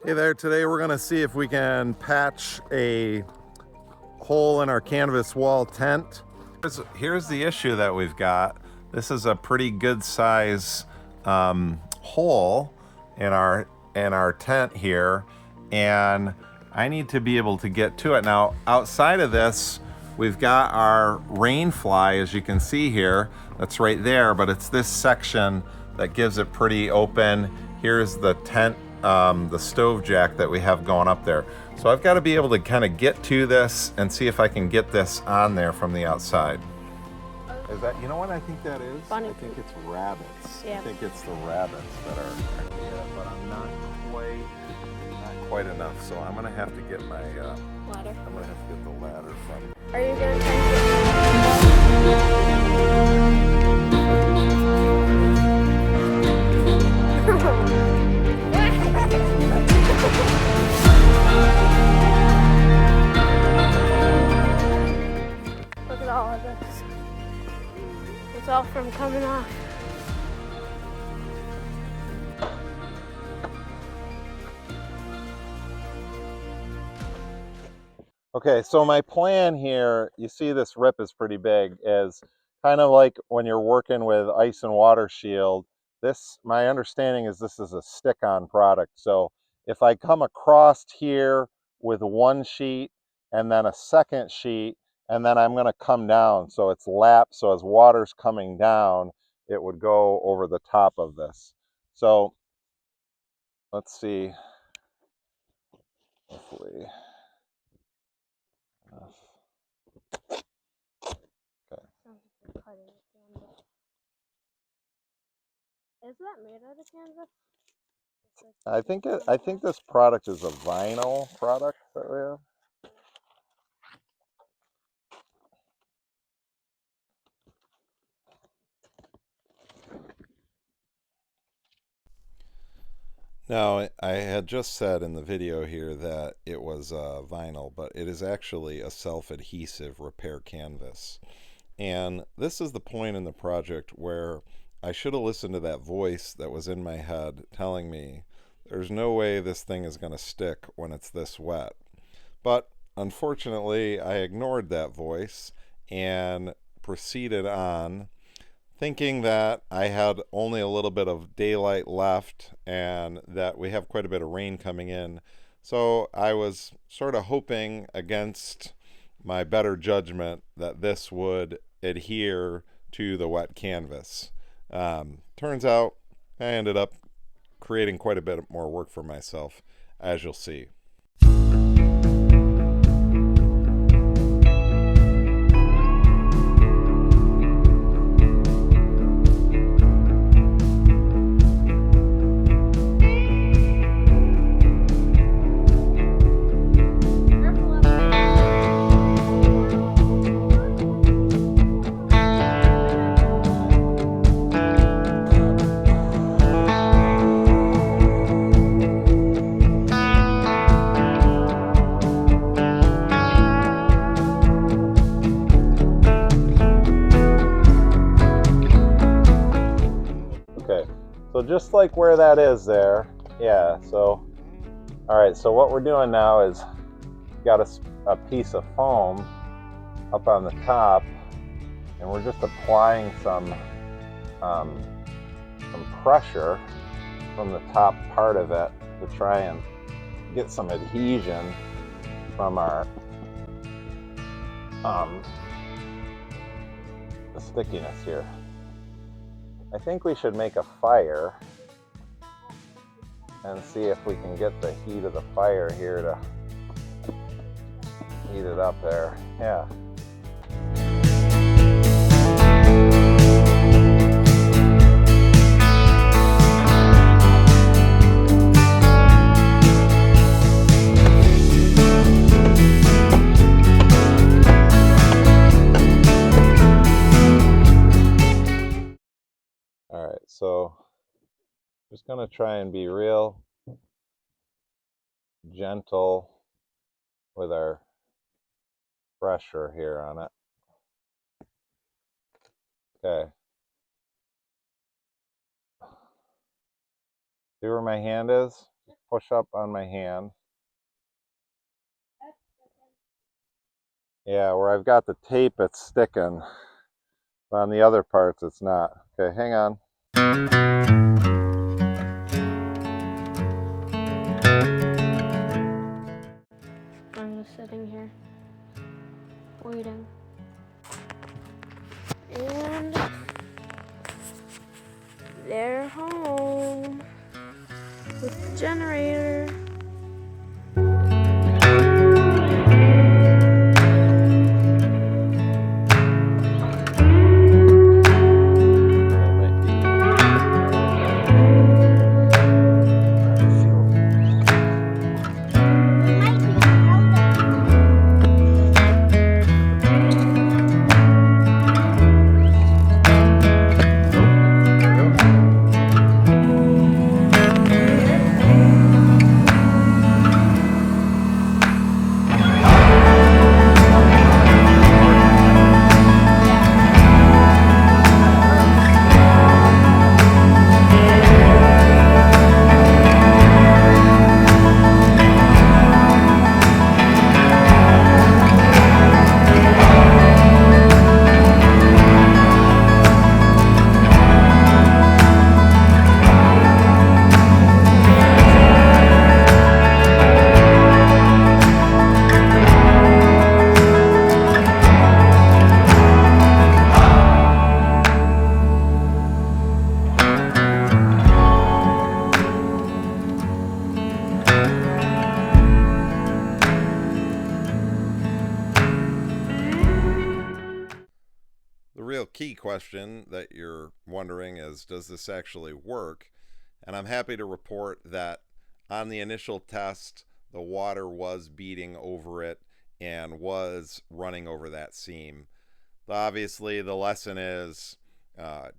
Hey there, today we're gonna see if we can patch a hole in our canvas wall tent. Here's the issue that we've got. This is a pretty good size hole in our tent here, and I need to be able to get to it. Now, outside of this, we've got our rain fly, as you can see here, that's right there, but it's this section that gives it pretty open. Here's the tent, the stove jack that we have going up there. So I've got to be able to kind of get to this and see if I can get this on there from the outside. Is that, you know what I think that is? Bunny. I think it's rabbits. Yeah. I think it's the rabbits that are, yeah, but I'm not quite enough. So I'm gonna have to get my ladder. I'm gonna have to get the ladder from. Are you gonna try and Look at all of this. It's all from coming off. Okay, so my plan here, you see this rip is pretty big, is kind of like when you're working with ice and water shield. This, my understanding is this is a stick-on product. So if I come across here with one sheet and then a second sheet, and then I'm gonna come down, so it's lapped, so as water's coming down, it would go over the top of this. So let's see, hopefully. Is that made out of canvas? I think this product is a vinyl product that we have. Now, I had just said in the video here that it was vinyl, but it is actually a self-adhesive repair canvas. And this is the point in the project where I should have listened to that voice that was in my head telling me there's no way this thing is going to stick when it's this wet. But unfortunately, I ignored that voice and proceeded on, thinking that I had only a little bit of daylight left and that we have quite a bit of rain coming in. So I was sort of hoping against my better judgment that this would adhere to the wet canvas. Turns out I ended up creating quite a bit more work for myself, as you'll see. Okay, so just like where that is there, yeah, so, all right, so what we're doing now is got a piece of foam up on the top, and we're just applying some pressure from the top part of it to try and get some adhesion from our the stickiness here. I think we should make a fire and see if we can get the heat of the fire here to heat it up there. Yeah. All right, so just gonna try and be real gentle with our pressure here on it. Okay. See where my hand is? Just push up on my hand. Yeah, where I've got the tape, it's sticking. But on the other parts, it's not. Okay, hang on. I'm just sitting here, waiting. And they're home with the generator. The real key question that you're wondering is, does this actually work? And I'm happy to report that on the initial test, the water was beating over it and was running over that seam. Obviously, the lesson is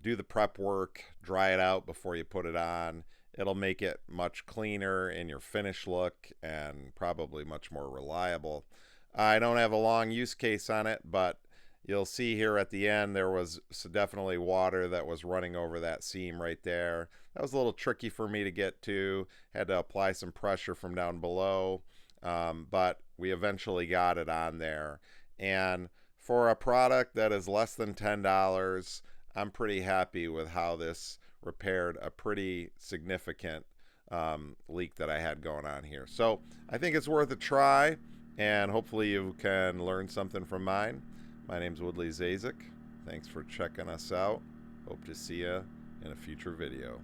do the prep work, dry it out before you put it on. It'll make it much cleaner in your finish look and probably much more reliable. I don't have a long use case on it, but you'll see here at the end there was definitely water that was running over that seam right there. That was a little tricky for me to get to. Had to apply some pressure from down below, but we eventually got it on there. And for a product that is less than $10, I'm pretty happy with how this repaired a pretty significant leak that I had going on here. So I think it's worth a try, and hopefully you can learn something from mine. My name's Woodley Zazik. Thanks for checking us out. Hope to see you in a future video.